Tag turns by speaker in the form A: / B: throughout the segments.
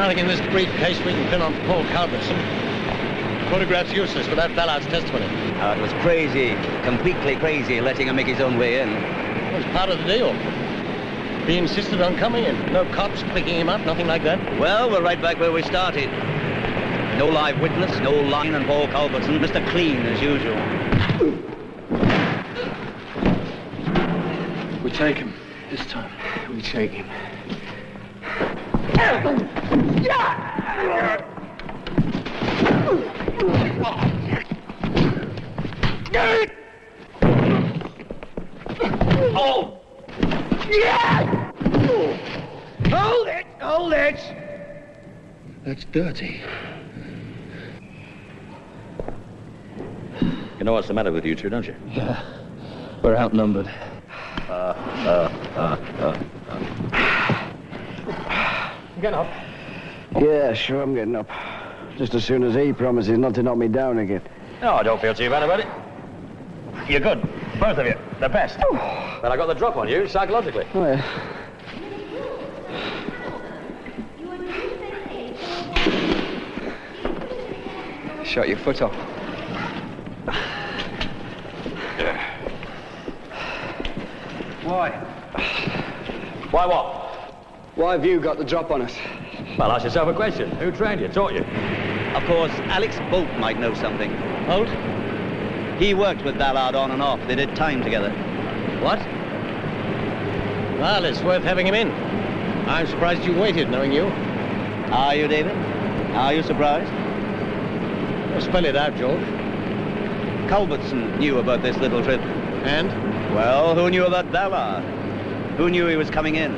A: nothing in this briefcase we can pin on Paul Culbertson. Photograph's useless without Ballard's testimony.
B: It was crazy, completely crazy, letting him make his own way in.
A: It was part of the deal. He insisted on coming in. No cops picking him up, nothing like that.
B: Well, we're right back where we started. No live witness, no line on Paul Culbertson. Mr. Clean, as usual.
C: We take him. This time, we take him.
B: Oh! Hold it! Hold it!
C: That's dirty.
D: You know what's the matter with you two, don't you?
C: Yeah. We're outnumbered.
A: Get up.
E: Yeah, sure, I'm getting up. Just as soon as he promises not to knock me down again.
D: No, I don't feel too bad about it. You're good. Both of you. The best. But I got the drop on you, psychologically.
E: Oh, yeah.
C: Shot your foot off. Why?
D: Why what?
C: Why have you got the drop on us?
D: Well, ask yourself a question. Who trained you, taught you?
B: Of course, Alex Bolt might know something.
A: Holt?
B: He worked with Ballard on and off. They did time together.
A: What? Well, it's worth having him in. I'm surprised you waited, knowing you.
B: Are you, David? Are you surprised?
A: Well, spell it out, George.
B: Culbertson knew about this little trip.
A: And?
B: Well, who knew about Ballard? Who knew he was coming in?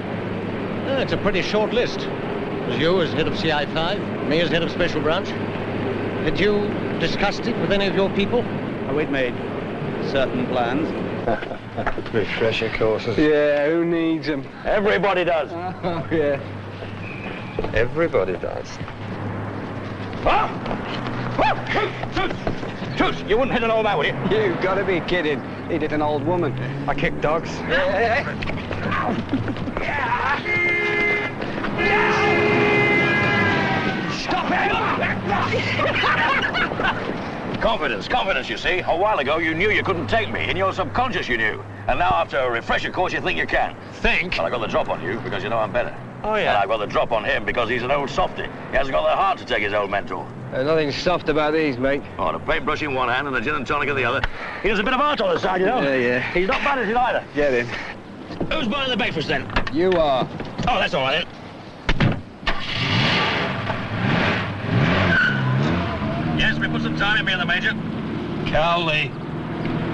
A: It's a pretty short list. There's you as head of CI5, me as head of Special Branch. Had you discussed it with any of your people?
B: We'd made certain plans.
C: Refresher courses. Yeah, who needs them?
D: Everybody does.
C: Oh, yeah. Everybody does.
D: Toots, you wouldn't hit an old man, would you?
C: You've got to be kidding. He did an old woman. I kick dogs.
D: Stop it! Confidence, you see. A while ago, you knew you couldn't take me. In your subconscious, you knew. And now, after a refresher course, you think you can.
A: Think?
D: Well, I got the drop on you because you know I'm better.
A: Oh, yeah?
D: And I got the drop on him because he's an old softy. He hasn't got the heart to take his old mentor.
C: There's nothing soft about these, mate.
D: Oh, the paintbrush in one hand and the gin and tonic in the other. He has a bit of art on the side, you know.
C: Yeah.
D: He's not bad at it either.
C: Get in.
D: Who's buying the breakfast, then?
C: You are.
D: Oh, that's all right, then. Yes, we put some time in being the major. Cowley.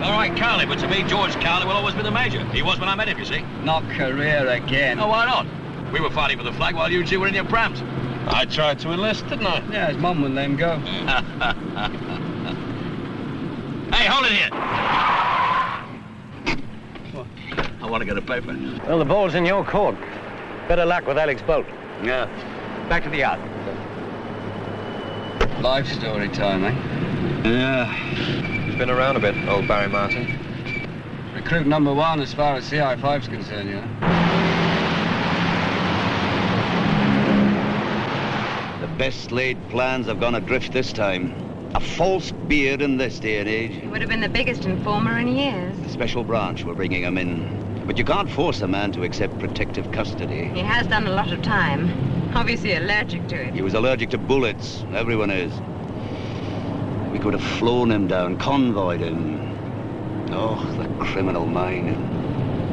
D: All right, Cowley, but to me, George Cowley will always be the major. He was when I met him, you see.
C: Not career again.
D: Oh, why not? We were fighting for the flag while you two were in your prams.
A: I tried to enlist, didn't I?
C: Yeah, his mum wouldn't let him go.
D: Hey, hold it here. What? I want to get a paper.
A: Well, the ball's in your court. Better luck with Alex Bolt.
D: Yeah. Back to the yard.
C: Life story time, eh?
B: Yeah.
F: He's been around a bit, old Barry Martin.
C: Recruit number one as far as CI5's concerned, you know.
B: The best laid plans have gone adrift this time. A false beard in this day and age.
G: He would have been the biggest informer in years.
B: The Special Branch were bringing him in. But you can't force a man to accept protective custody.
G: He has done a lot of time. Obviously allergic to it.
B: He was allergic to bullets. Everyone is. We could have flown him down, convoyed him. Oh, the criminal mind.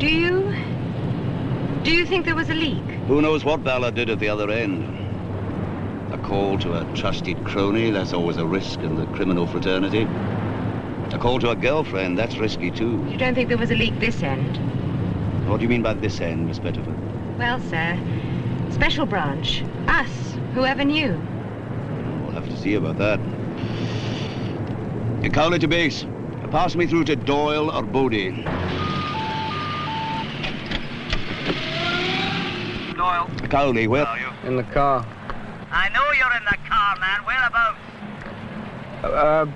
G: Do you think there was a leak?
B: Who knows what Ballard did at the other end? A call to a trusted crony, that's always a risk in the criminal fraternity. A call to a girlfriend, that's risky too.
G: You don't think there was a leak this end?
B: What do you mean by this end, Miss Pettiford?
G: Well, sir, Special Branch, us, whoever knew.
B: We'll have to see about that. Cowley to base. Pass me through to Doyle or Bodie.
H: Doyle.
B: Cowley, where?
H: Where are you?
C: In the car.
H: I know you're in the car, man. Whereabouts?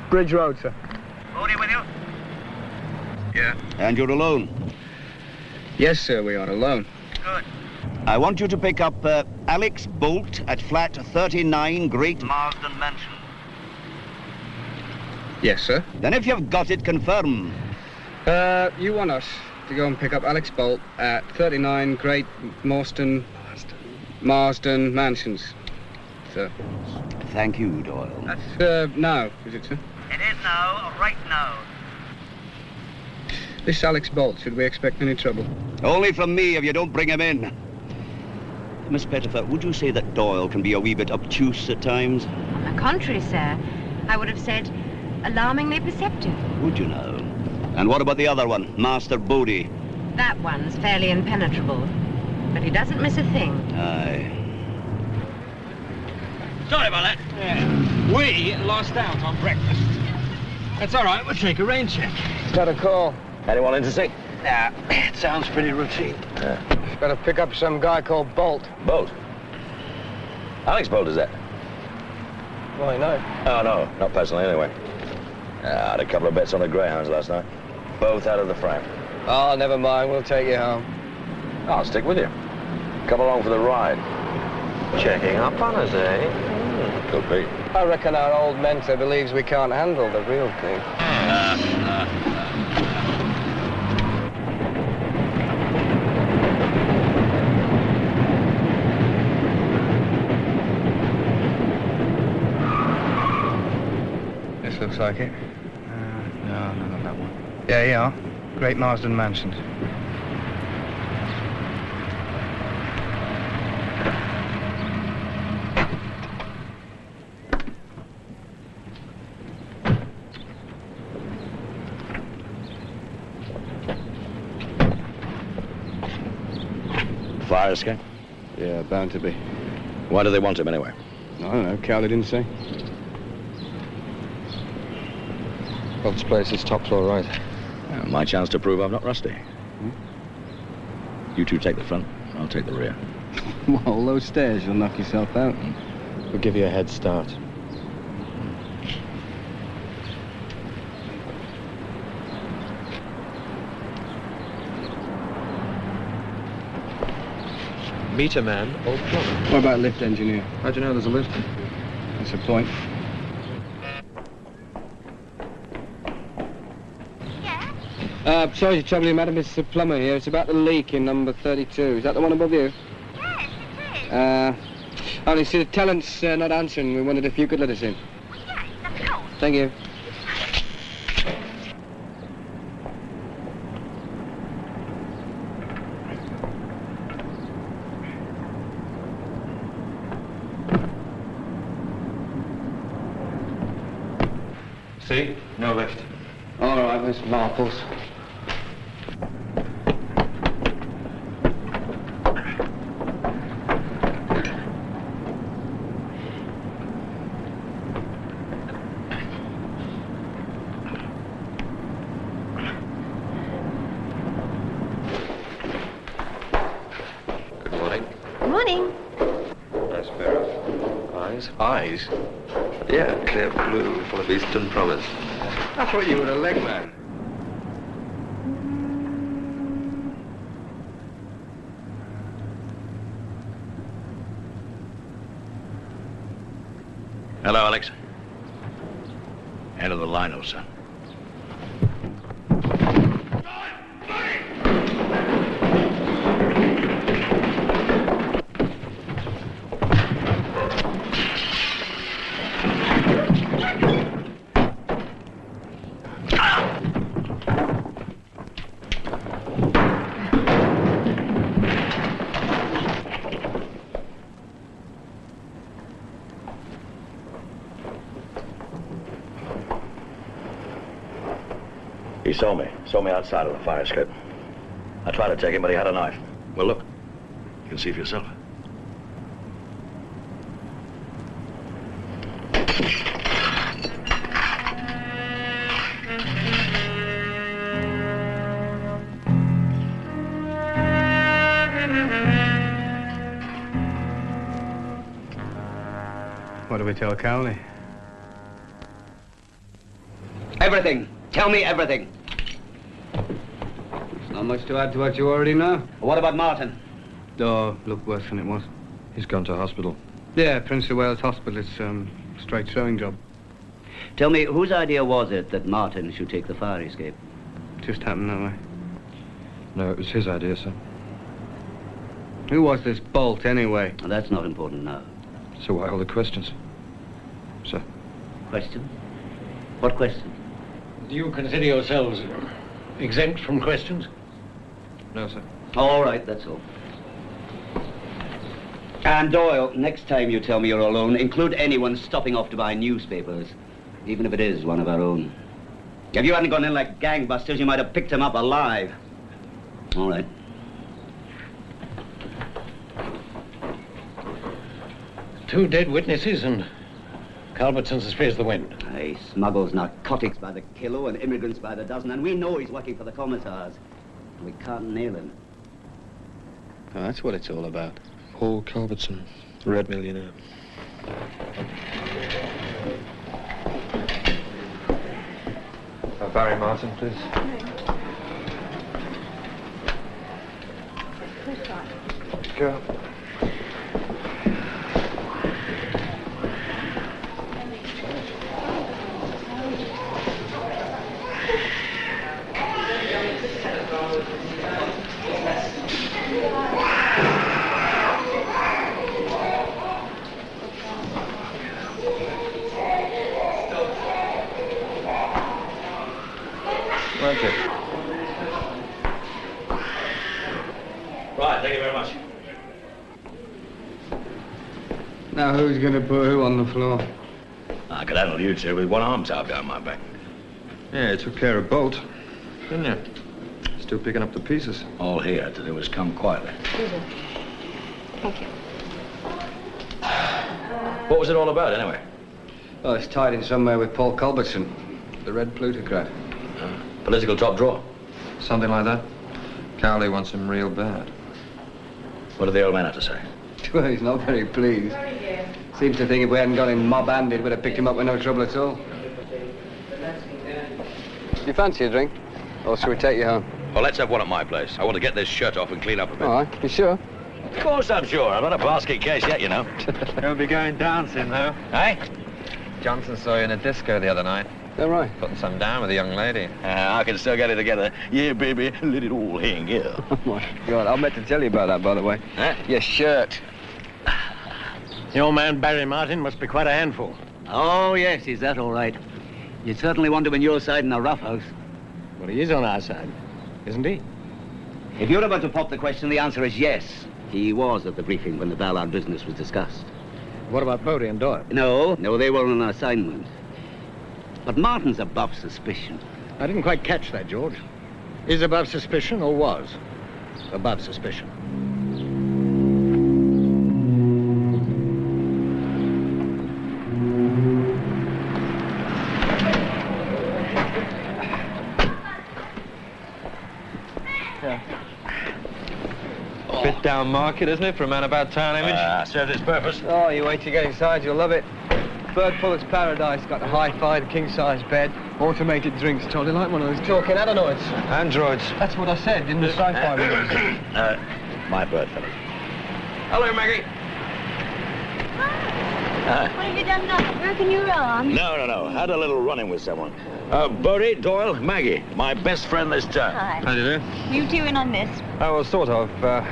C: Bridge Road, sir.
H: Bodie with you?
F: Yeah.
B: And you're alone?
C: Yes, sir, we are alone.
H: Good.
B: I want you to pick up Alex Bolt at flat 39 Great
H: Marsden Mansion.
C: Yes, sir.
B: Then if you've got it, confirm.
C: You want us to go and pick up Alex Bolt at 39 Great Marsden Mansions, sir.
B: Thank you, Doyle.
C: That's, now, is it, sir?
H: It is now, right now.
C: This Alex Bolt, should we expect any trouble?
B: Only from me if you don't bring him in. Miss Pettifer, would you say that Doyle can be a wee bit obtuse at times?
G: On the contrary, sir. I would have said alarmingly perceptive.
B: Would you know? And what about the other one, Master Bodie?
G: That one's fairly impenetrable. But he doesn't miss a thing.
B: Aye.
D: Sorry about that.
C: Yeah. We lost out on breakfast. That's all right, we'll take a rain check. Got a call.
D: Anyone in to see?
C: Nah, it sounds pretty routine. Got to pick up some guy called Bolt.
D: Bolt? Alex Bolt, is that?
C: Well, I know.
D: Oh, no, not personally, anyway. I had a couple of bets on the Greyhounds last night. Both out of the frame.
C: Oh, never mind, we'll take you home.
D: I'll stick with you. Come along for the ride. Checking up on us, eh? Could be.
C: I reckon our old mentor believes we can't handle the real thing. This looks like it. No, not that one. Yeah, yeah. Great Marsden Mansions.
D: Fire escape?
E: Yeah, bound to be.
D: Why do they want him, anyway?
E: I don't know, Cowley didn't say.
C: Bolt's place is top floor right.
D: My chance to prove I'm not rusty. You two take the front, I'll take the rear.
E: Well, all those stairs, you'll knock yourself out.
C: We'll give you a head start.
F: Meter man or plumber?
E: What about lift engineer?
F: How'd you know there's a lift?
E: That's a point.
C: Sorry to trouble you, madam. It's the plumber here. It's about the leak in number 32. Is that the one above you?
G: Yes, it is.
C: Only see the tenant's not answering. We wondered if you could let us in.
G: Well, yes, of course.
C: Thank you.
F: See? No lift.
C: All right, Miss Marples.
F: Good morning.
G: Good morning.
F: Nice pair of eyes. Eyes? Yeah, clear blue, full of Eastern promise.
C: I thought you were a leg man.
D: Hello, Alex. End of the line, old son. He saw me outside of the fire escape. I tried to take him, but he had a knife. Well, look, you can see for yourself.
C: What do we tell Cowley?
B: Everything. Tell me everything.
C: Not much to add to what you already know.
B: What about Martin?
C: Oh, looked worse than it was.
F: He's gone to hospital.
C: Yeah, Prince of Wales Hospital. It's straight sewing job.
B: Tell me, whose idea was it that Martin should take the fire escape?
C: Just happened that way.
F: No, it was his idea, sir.
C: Who was this Bolt, anyway?
B: Well, that's not important now.
F: So why all the questions? Sir?
B: Questions? What questions?
A: Do you consider yourselves exempt from questions?
F: No, sir.
B: All right, that's all. And Doyle, next time you tell me you're alone, include anyone stopping off to buy newspapers, even if it is one of our own. If you hadn't gone in like gangbusters, you might have picked him up alive. All right.
A: Two dead witnesses and Culbertson's as free as the wind.
B: He smuggles narcotics by the kilo and immigrants by the dozen, and we know he's working for the commissars. We can't nail him.
C: Oh, that's what it's all about.
F: Paul Culbertson, red millionaire. Barry Martin, please. Go.
D: Right, thank you very much.
C: Now, who's going to put who on the floor?
D: I could handle you two with one arm tied behind my back.
F: Yeah, you took care of Bolt, didn't you? Still picking up the pieces.
D: All he had to do was come quietly.
G: Thank you.
D: What was it all about, anyway?
C: Oh, it's tied in somewhere with Paul Culbertson, the red plutocrat.
D: Political top drawer.
F: Something like that. Cowley wants him real bad.
D: What did the old man have to say?
C: Well, he's not very pleased. Seems to think if we hadn't got him mob-handed, we'd have picked him up with no trouble at all. Do you fancy a drink? Or shall we take you home?
D: Well, let's have one at my place. I want to get this shirt off and clean up a bit.
C: All right, you sure?
D: Of course I'm sure. I'm not a basket case yet, you know.
F: Don't be going dancing, though.
D: Hey?
F: Johnson saw you in a disco the other night.
C: All right.
F: Putting some down with a young lady.
D: I can still get it together. Yeah, baby, let it all hang here.
C: Oh, my God. I meant to tell you about that, by the way.
D: Huh?
C: Your shirt.
A: Your man, Barry Martin, must be quite a handful.
B: Oh, yes, he's that all right. You'd certainly want him on your side in a rough house.
A: Well, he is on our side, isn't he?
B: If you're about to pop the question, the answer is yes. He was at the briefing when the Ballard business was discussed.
A: What about Bodie and Doyle?
B: No, they were on an assignment. But Martin's above suspicion.
A: I didn't quite catch that, George. Is above suspicion or was above suspicion?
F: Bit down market, isn't it, for a man about town image?
D: Served its purpose.
C: Oh, you wait till you get inside, you'll love it. Bird Pullet's Paradise, got a hi-fi, king-size bed, automated drinks, totally like one of those talking adenoids.
F: Androids.
C: That's what I said in the sci-fi movies.
D: My bird, fellas.
F: Hello, Maggie.
G: What have you done now? Broken your arm?
D: No. Had a little run-in with someone. Bodie, Doyle, Maggie. My best friend this time.
G: Hi.
F: How do you do?
G: You two in on this?
F: Oh, well, sort of.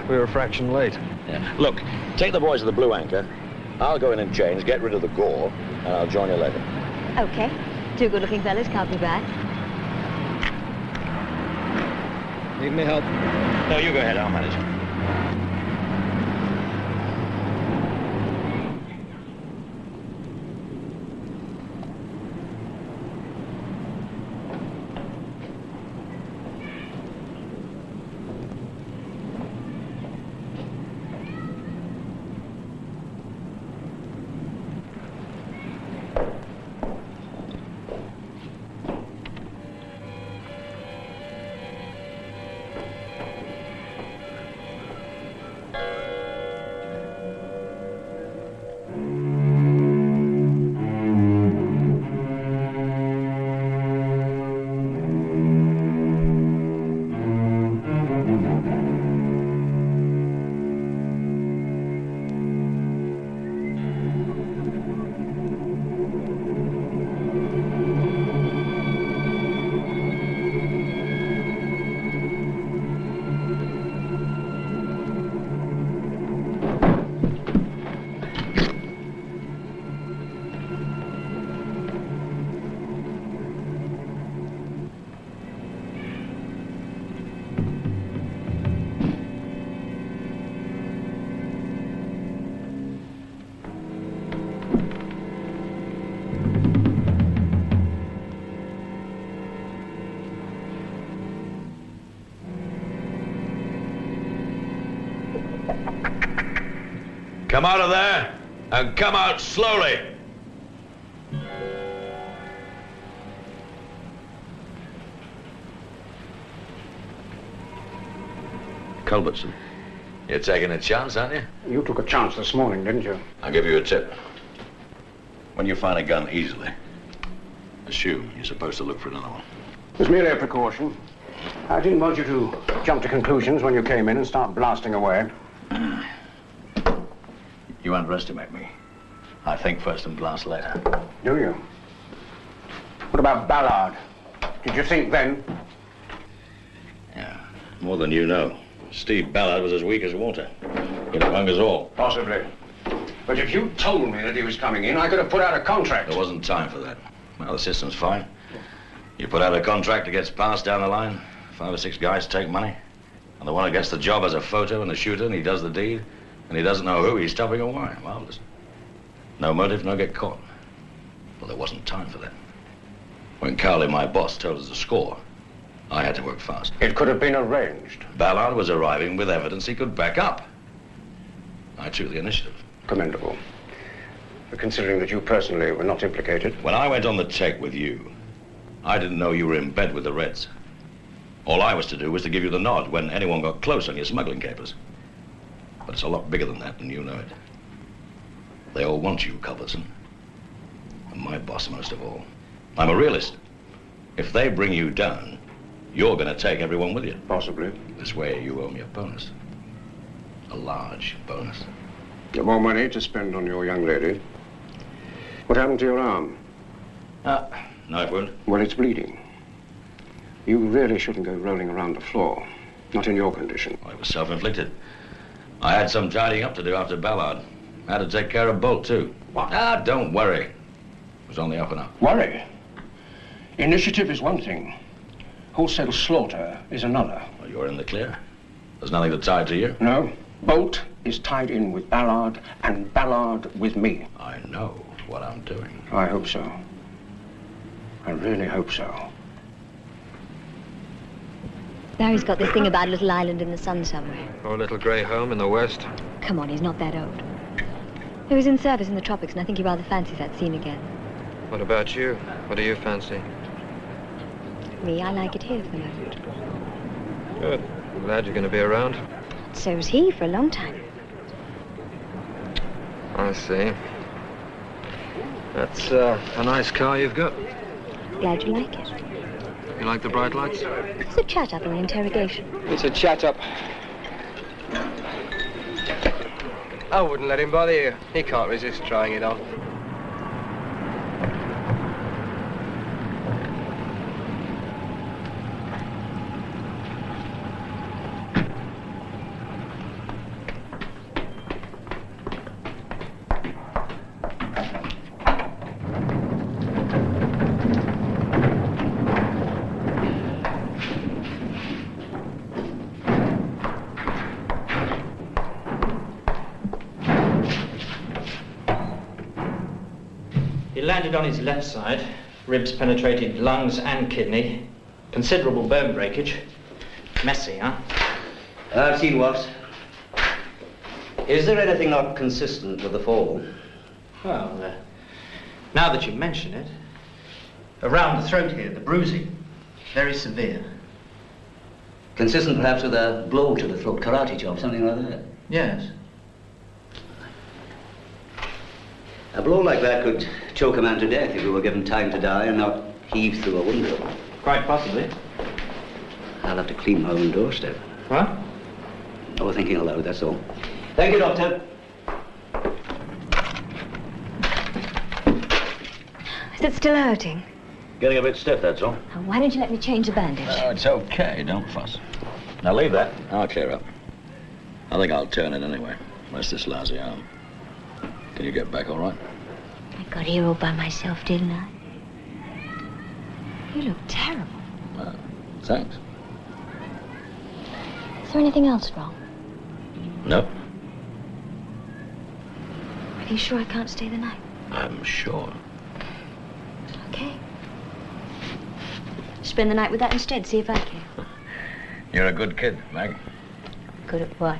F: We were a fraction late.
D: Yeah. Look, take the boys to the Blue Anchor. I'll go in and change, get rid of the gore, and I'll join you later.
G: Okay. Two good-looking fellas can't be bad.
A: Need me help?
D: No, you go ahead. I'll manage. Come out of there and come out slowly. Culbertson, you're taking a chance, aren't you?
I: You took a chance this morning, didn't you?
D: I'll give you a tip. When you find a gun easily, assume you're supposed to look for another one.
I: It was merely a precaution. I didn't want you to jump to conclusions when you came in and start blasting away.
D: You underestimate me. I think first and blast later.
I: Do you? What about Ballard? Did you think then?
D: Yeah, more than you know. Steve Ballard was as weak as water. He'd have hung us all.
I: Possibly. But if you told me that he was coming in, I could have put out a contract.
D: There wasn't time for that. Well, the system's fine. You put out a contract that gets passed down the line, 5 or 6 guys take money, and the one who gets the job has a photo and a shooter, and he does the deed, and he doesn't know who he's stopping or why. Marvelous. No motive, no get caught. Well, there wasn't time for that. When Cowley, my boss, told us the score, I had to work fast.
I: It could have been arranged.
D: Ballard was arriving with evidence he could back up. I took the initiative.
I: Commendable. Considering that you personally were not implicated.
D: When I went on the take with you, I didn't know you were in bed with the Reds. All I was to do was to give you the nod when anyone got close on your smuggling capers. But it's a lot bigger than that, and you know it. They all want you, Culbertson. And my boss most of all. I'm a realist. If they bring you down, you're going to take everyone with you.
I: Possibly.
D: This way you owe me a bonus. A large bonus.
I: More money to spend on your young lady. What happened to your arm?
D: Knife wound.
I: Well, it's bleeding. You really shouldn't go rolling around the floor. Not in your condition.
D: Well, it was self-inflicted. I had some tidying up to do after Ballard. I had to take care of Bolt, too.
I: What?
D: Don't worry. It was on the up and up.
I: Worry? Initiative is one thing. Wholesale slaughter is another.
D: Well, you're in the clear. There's nothing to tie to you.
I: No. Bolt is tied in with Ballard, and Ballard with me.
D: I know what I'm doing.
I: I hope so. I really hope so.
J: Barry's got this thing about a little island in the sun somewhere.
C: Or a little grey home in the west.
J: Come on, he's not that old. He was in service in the tropics, and I think he rather fancies that scene again.
C: What about you? What do you fancy?
J: Me, I like it here for the moment.
C: Good. I'm glad you're going to be around.
J: So's he for a long time.
C: I see. That's a nice car you've got.
J: Glad you like it.
C: You like the bright lights?
J: It's a chat-up or an interrogation.
C: It's a chat-up. I wouldn't let him bother you. He can't resist trying it on.
K: Landed on his left side, ribs penetrated lungs and kidney, considerable bone breakage. Messy, huh?
B: I've seen worse. Is there anything not consistent with the fall?
K: Well, now that you mention it, around the throat here, the bruising, very severe.
B: Consistent perhaps with a blow to the throat, karate chop, something like that?
K: Yes.
B: A blow like that could choke a man to death if he were given time to die and not heave through a window.
K: Quite possibly.
B: I'll have to clean my own doorstep.
K: What?
B: Oh, thinking aloud, that's all. Thank you, Doctor.
J: Is it still hurting?
D: Getting a bit stiff, that's all.
J: Oh, why don't you let me change the bandage?
D: Oh, it's okay. Don't fuss. Now leave that. I'll clear up. I think I'll turn it anyway. Unless this lousy arm. Can you get back all right?
J: I got here all by myself, didn't I? You look terrible.
D: Thanks.
J: Is there anything else wrong?
D: No.
J: Are you sure I can't stay the night?
D: I'm sure.
J: Okay. Spend the night with that instead, see if I can.
D: You're a good kid, Mag.
J: Good at what?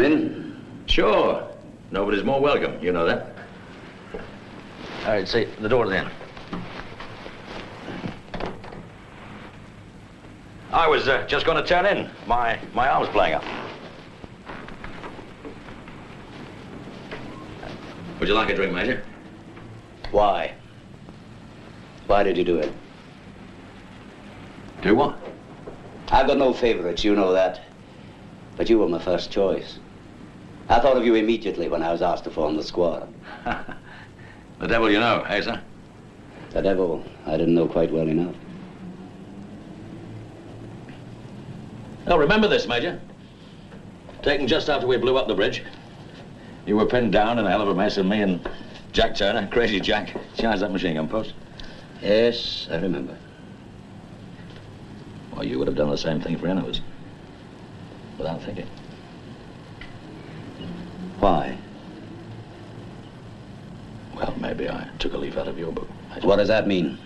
B: come in?
D: Sure. Nobody's more welcome. You know that. All right, see, the door to the end. I was just going to turn in. My arm's playing up. Would you like a drink, Major?
B: Why? Why did you do it?
D: Do what?
B: I've got no favorites, you know that. But you were my first choice. I thought of you immediately when I was asked to form the squad.
D: The devil you know, eh, sir?
B: The devil, I didn't know quite well enough.
D: Oh, remember this, Major. Taken just after we blew up the bridge. You were pinned down in a hell of a mess, and me and Jack Turner, Crazy Jack, charged that machine gun post.
B: Yes, I remember.
D: Well, you would have done the same thing for any of us. Without thinking.
B: Why?
D: Well, maybe I took a leaf out of your book.
B: What does that mean?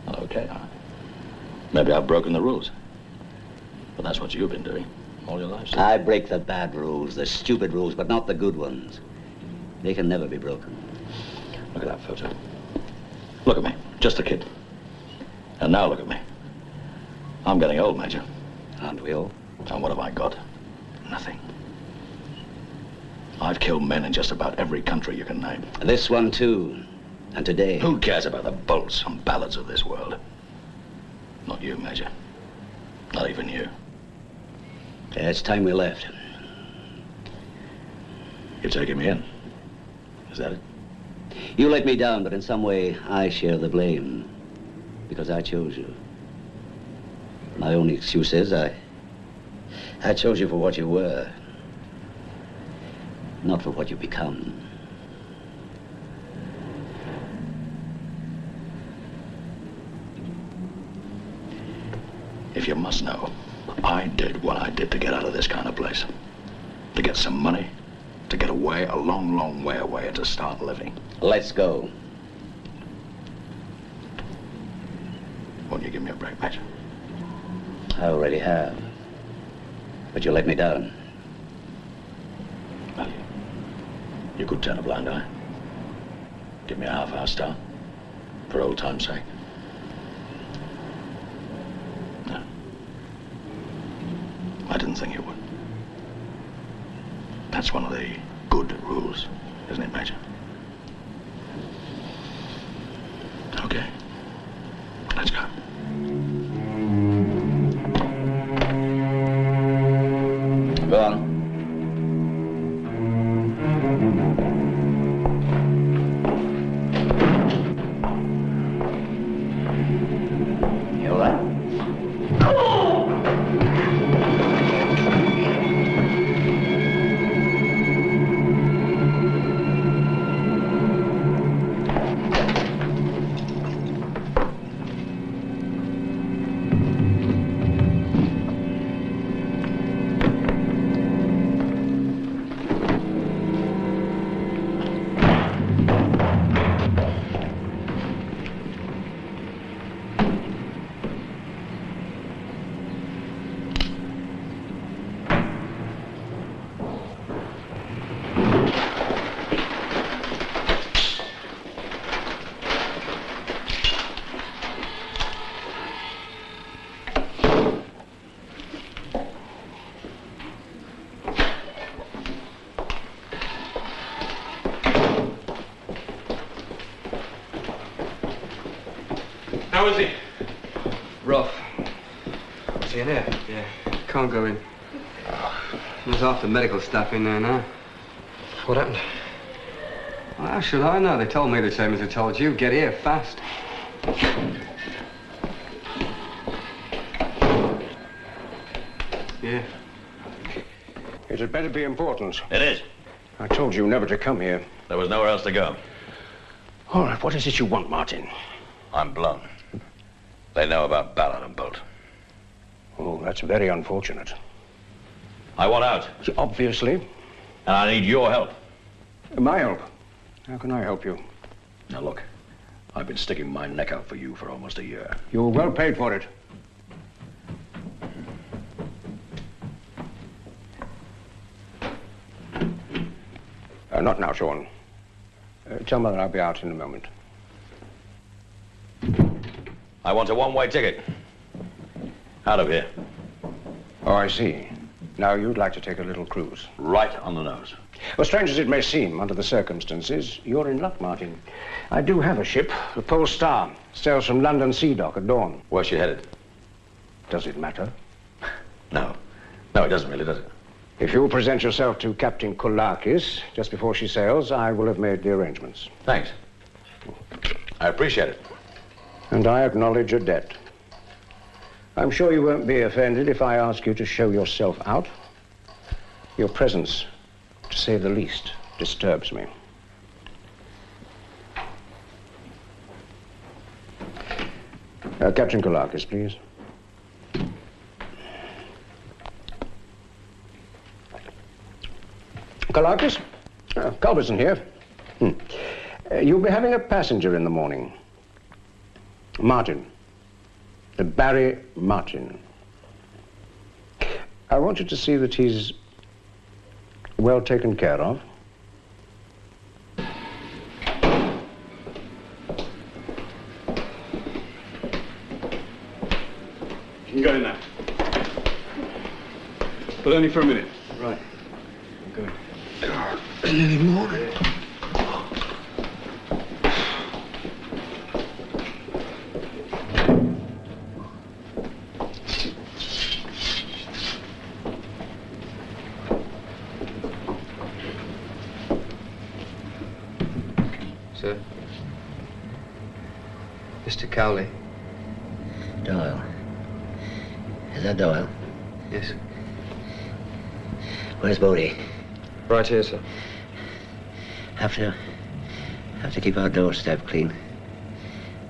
D: Well, okay. Maybe I've broken the rules. But that's what you've been doing all your life.
B: I break the bad rules, the stupid rules, but not the good ones. They can never be broken.
D: Look at that photo. Look at me, just a kid. And now look at me. I'm getting old, Major.
B: Aren't we all?
D: And what have I got? Nothing. I've killed men in just about every country you can name.
B: This one, too. And today.
D: Who cares about the bolts and ballads of this world? Not you, Major. Not even you.
B: Yeah, it's time we left.
D: You're taking me in. Is that it?
B: You let me down, but in some way, I share the blame. Because I chose you. My only excuse is I chose you for what you were. Not for what you become.
D: If you must know, I did what I did to get out of this kind of place. To get some money, to get away, a long, long way away, and to start living.
B: Let's go.
D: Won't you give me a break, Major?
B: I already have. But you let me down.
D: Well, you could turn a blind eye. Give me a half-hour start. For old time's sake. No. I didn't think you would. That's one of the good rules, isn't it, Major? Okay. Let's go.
B: Go on. You all right?
C: How is he? Rough. Is he in here? Yeah. Can't go in. There's half the medical staff in there now. What happened? Well, how should I know? They told me the same as I told you. Get here fast. Yeah.
I: It had better be important.
D: It is.
I: I told you never to come here.
D: There was nowhere else to go.
I: All right, what is it you want, Martin?
D: I'm blown. They know about Ballard and Bolt.
I: Oh, that's very unfortunate.
D: I want out.
I: Obviously.
D: And I need your help.
I: My help? How can I help you?
D: Now, look. I've been sticking my neck out for you for almost a year.
I: You were well paid for it. Not now, Sean. Tell Mother I'll be out in a moment.
D: I want a one-way ticket. Out of here.
I: Oh, I see. Now you'd like to take a little cruise.
D: Right on the nose.
I: Well, strange as it may seem, under the circumstances, you're in luck, Martin. I do have a ship, the Pole Star. Sails from London Sea Dock at dawn.
D: Where's she headed?
I: Does it matter?
D: No. No, it doesn't really, does it?
I: If you'll present yourself to Captain Koulakis just before she sails, I will have made the arrangements.
D: Thanks. I appreciate it.
I: And I acknowledge your debt. I'm sure you won't be offended if I ask you to show yourself out. Your presence, to say the least, disturbs me. Captain Koulakis, please. Koulakis? Culbertson here. You'll be having a passenger in the morning. Martin. Barry Martin. I want you to see that he's well taken care of.
F: You can go in now. But only for a minute.
C: Right. I'm going.
F: It's nearly morning.
C: Sir? Mr. Cowley.
B: Doyle. Is that Doyle?
C: Yes.
B: Where's Bodie?
C: Right here, sir.
B: Have to keep our doorstep clean.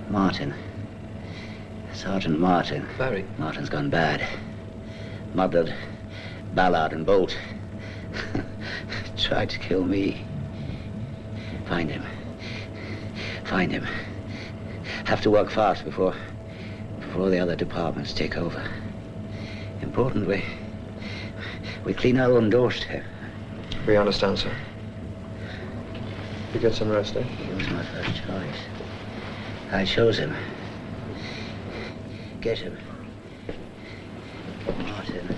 B: Martin. Sergeant Martin.
C: Barry.
B: Martin's gone bad. Muddled. Ballard and Bolt. Tried to kill me. Find him. Find him. Have to work fast before the other departments take over. Important, we clean our own doorstep.
C: We understand, sir. You get some rest, eh?
B: He was my first choice. I chose him. Get him. Martin.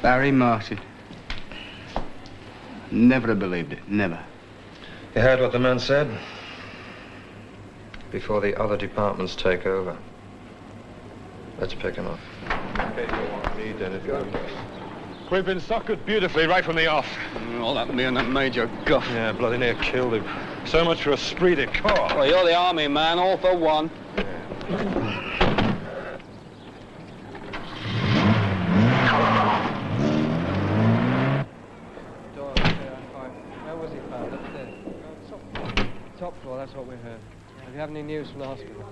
C: Barry Martin. Never have believed it. Never.
F: You heard what the man said? Before the other departments take over. Let's pick him up.
L: We've been suckered beautifully right from the off.
F: All that me and that Major Guff. Yeah, bloody near killed him. So much for a esprit de corps.
C: Well, you're the army man, all for one.
M: Where was he found? Upstairs. Top floor, that's what we heard. Have you had any news from the hospital?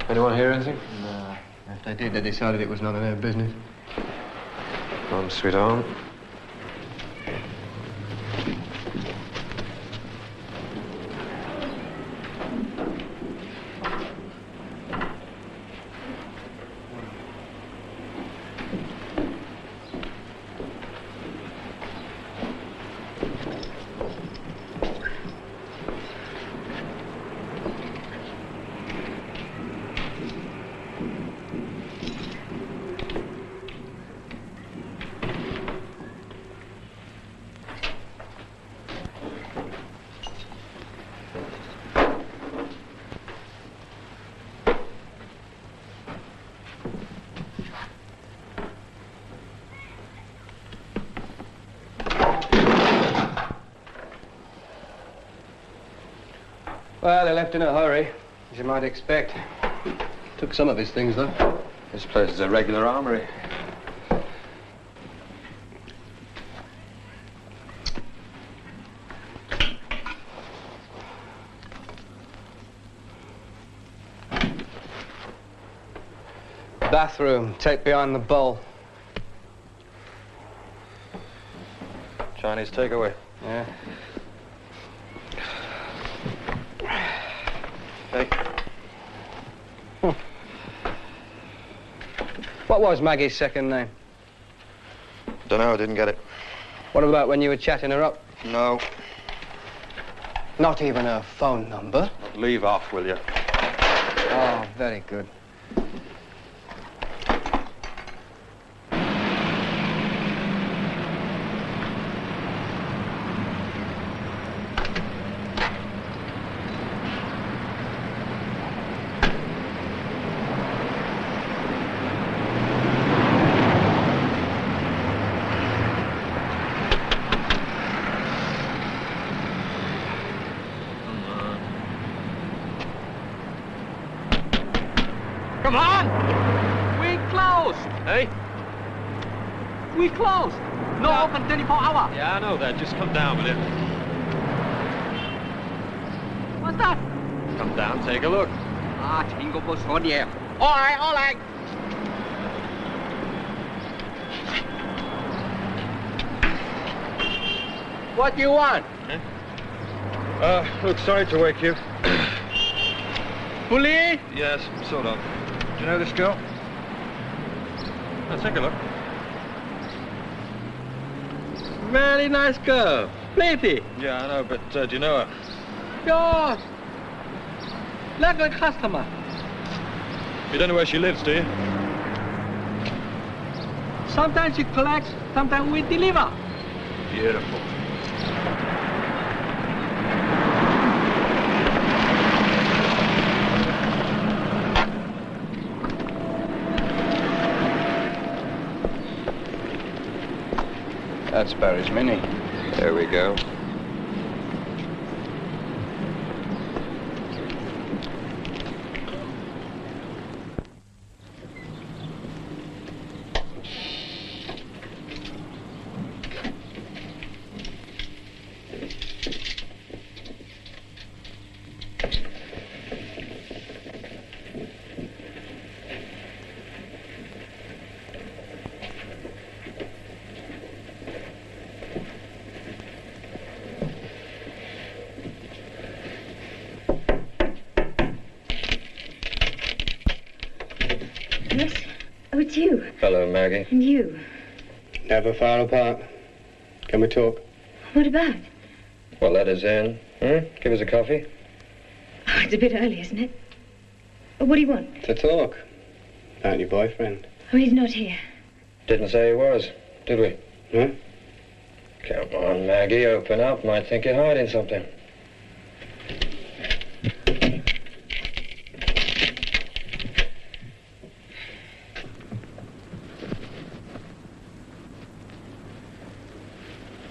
F: Anyone hear anything?
C: No. If they did, they decided it was none of their business.
F: Come on, sweetheart.
M: Well, they left in a hurry, as you might expect.
C: Took some of his things, though.
F: This place is a regular armory.
M: Bathroom, take behind the bowl.
F: Chinese takeaway.
M: Yeah.
F: Hey.
M: What was Maggie's second name?
F: Dunno, I didn't get it.
M: What about when you were chatting her up?
F: No.
M: Not even her phone number?
F: Leave off, will you?
M: Oh, very good.
N: Come on! We closed! Hey? We closed! No open 24 hours!
L: Yeah, I know that. Just come down with it.
N: What's that?
L: Come down, take a look.
N: Ah, Tingo Bosonia. All right, all right. What do you want?
L: Look, sorry to wake you.
N: Police?
L: Yes, sort of. Do you know this girl? Take a look.
N: Very nice girl. Pretty.
L: Yeah, I know, but do you know her?
N: Sure. Like a customer.
L: You don't know where she lives, do you?
N: Sometimes she collects, sometimes we deliver.
L: Beautiful.
M: That's Barry's Mini.
F: There we go.
J: Yes? Oh, it's you.
F: Hello, Maggie.
J: And you.
M: Never far apart. Can we talk?
J: What about?
F: Well, let us in. Give us a coffee.
J: Oh, it's a bit early, isn't it? Oh, what do you want?
M: To talk. About your boyfriend.
J: Oh, he's not here.
F: Didn't say he was, did we?
M: Huh?
F: Come on, Maggie, open up. Might think you're hiding something.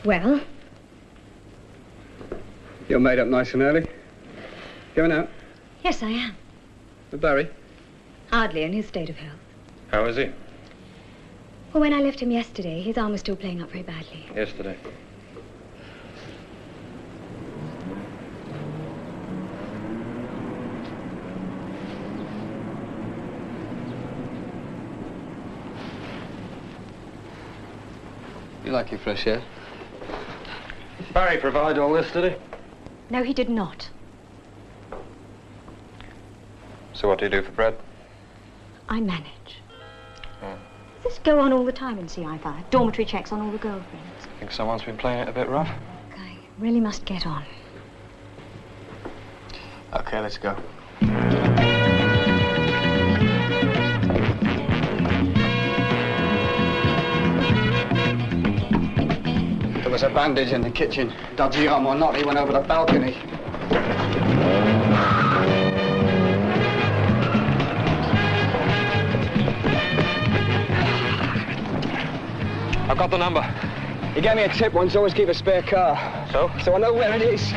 J: Well?
M: You're made up nice and early. Going out?
J: Yes, I am.
M: With Barry?
J: Hardly in his state of health.
F: How is he?
J: Well, when I left him yesterday, his arm was still playing up very badly.
F: Yesterday.
M: You like your fresh air?
F: Barry provide all this, did he?
J: No, he did not.
F: So what do you do for bread?
J: I manage. Does this go on all the time in CI5? Dormitory checks on all the girlfriends?
F: Think someone's been playing it a bit rough?
J: I really must get on.
M: Okay, let's go. There was a bandage in the kitchen. Dodgy arm or not, he went over the balcony.
F: I've got the number.
M: He gave me a tip once, always keep a spare car.
F: So?
M: So I know where it is.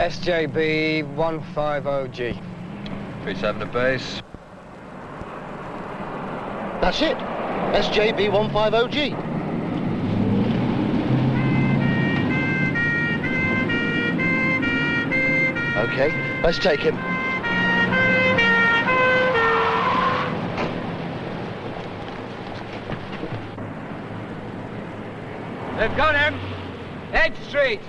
M: SJB 150G.
F: 37 at base.
A: That's it. SJB 150G. Okay, let's take him.
M: They've got him! Edge Street!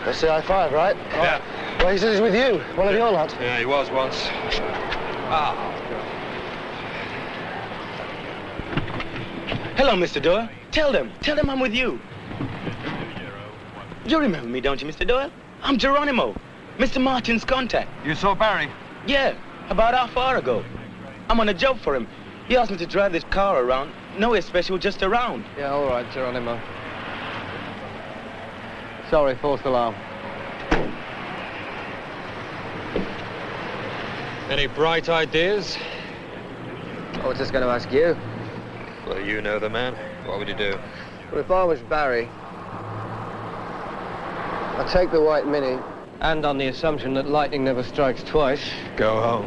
A: That's the I-5, right?
F: Yeah.
A: Well, he says he's with you, one of your lot.
F: Yeah, he was once. Ah.
O: Hello, Mr. Doyle. Tell them I'm with you. You remember me, don't you, Mr. Doyle? I'm Geronimo, Mr. Martin's contact.
F: You saw Barry?
O: Yeah, about half hour ago. I'm on a job for him. He asked me to drive this car around. Nowhere special, just around.
M: Yeah, all right, Geronimo. Sorry, false alarm.
F: Any bright ideas?
M: I was just going to ask you.
F: Well, you know the man. What would you do?
M: Well, if I was Barry, I'd take the white Mini, and on the assumption that lightning never strikes twice,
F: go home.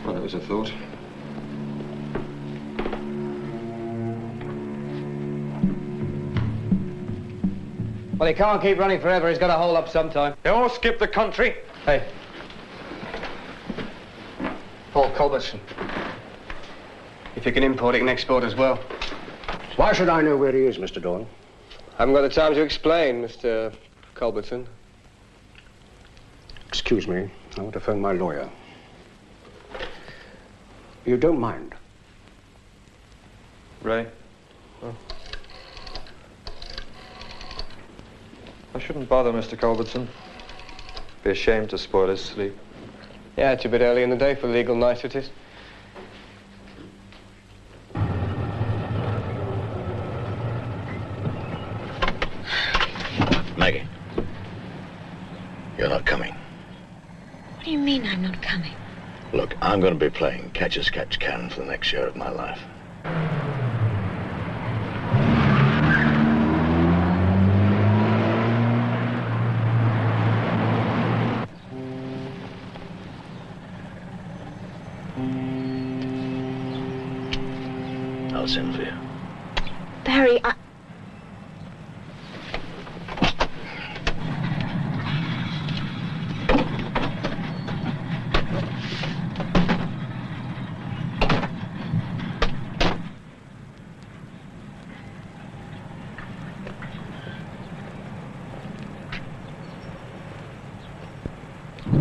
C: Well, that was a thought.
M: Well, he can't keep running forever. He's got to hole up sometime.
F: They all skip the country.
M: Hey. Paul Culbertson. If you can import, it can export as well.
I: Why should I know where he is, Mr. Doyle?
M: I haven't got the time to explain, Mr. Culbertson.
I: Excuse me. I want to phone my lawyer. You don't mind?
F: Ray?
M: Oh.
F: I shouldn't bother Mr. Culbertson. Be ashamed to spoil his sleep.
M: Yeah, it's a bit early in the day for legal niceties.
D: Maggie, you're not coming.
J: What do you mean I'm not coming?
D: Look, I'm going to be playing catch-as-catch-can for the next year of my life. I'll send for you.
J: Barry,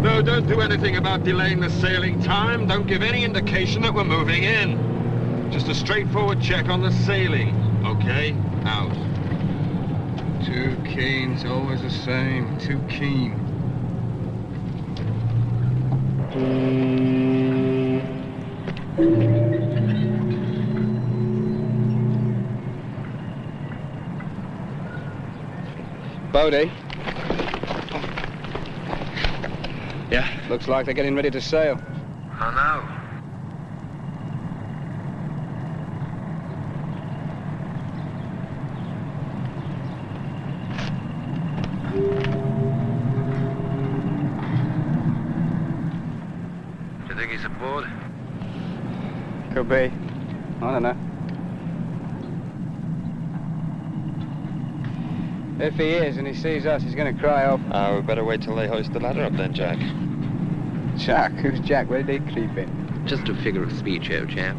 P: No, don't do anything about delaying the sailing time. Don't give any indication that we're moving in. Just a straightforward check on the sailing. Okay, out.
M: Too keen's always the same. Too keen. Bodie.
C: Yeah?
M: Looks like they're getting ready to sail.
F: I know. Do you think he's aboard?
M: Could be. I don't know. If he is and he sees us, he's going to cry off.
F: We better wait till they hoist the ladder up then, Jack.
M: Jack? Who's Jack? Where did he creep in?
F: Just a figure of speech, old chap.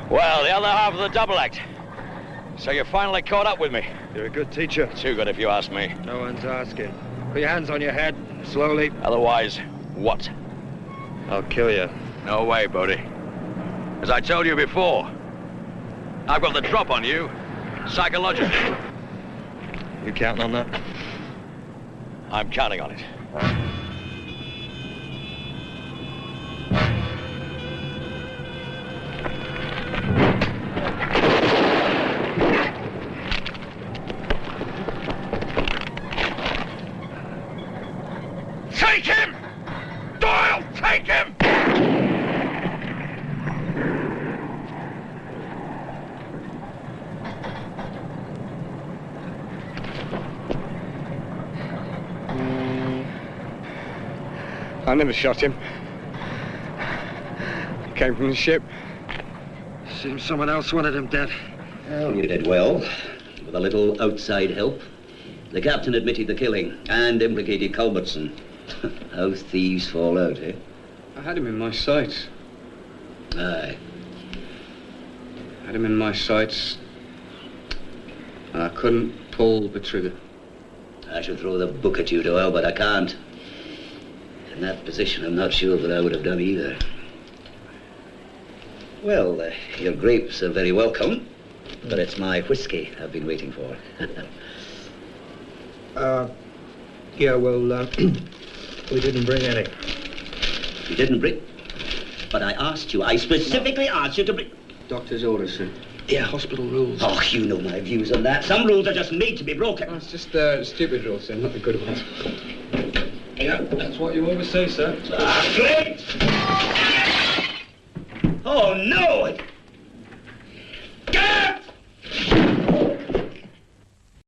D: Well, the other half of the double act. So you finally caught up with me.
L: You're a good teacher.
D: Too good if you ask me.
L: No one's asking. Put your hands on your head, slowly.
D: Otherwise, what?
L: I'll kill you.
D: No way, Bodie. As I told you before, I've got the drop on you, psychologically.
L: You counting on that?
D: I'm counting on it.
P: Take him! Doyle, take him!
M: I never shot him. He came from the ship.
L: Seems someone else wanted him dead.
B: Well, you did well. With a little outside help. The captain admitted the killing and implicated Culbertson. How thieves fall out, eh?
M: I had him in my sights.
B: Aye.
M: Had him in my sights. I couldn't pull the trigger.
B: I should throw the book at you, Doyle, but I can't. In that position, I'm not sure that I would have done either. Well, your grapes are very welcome, but it's my whiskey I've been waiting for.
L: Yeah, well, we didn't bring any.
B: You didn't bring? But I asked you. I specifically asked you to bring...
M: Doctor's orders, sir.
B: Yeah.
M: Hospital rules.
B: Oh, you know my views on that. Some rules are just made to be broken.
M: No, it's just stupid rules, sir, not the good ones.
L: Yeah, that's what you always say, sir.
B: Ah, great! Oh, no!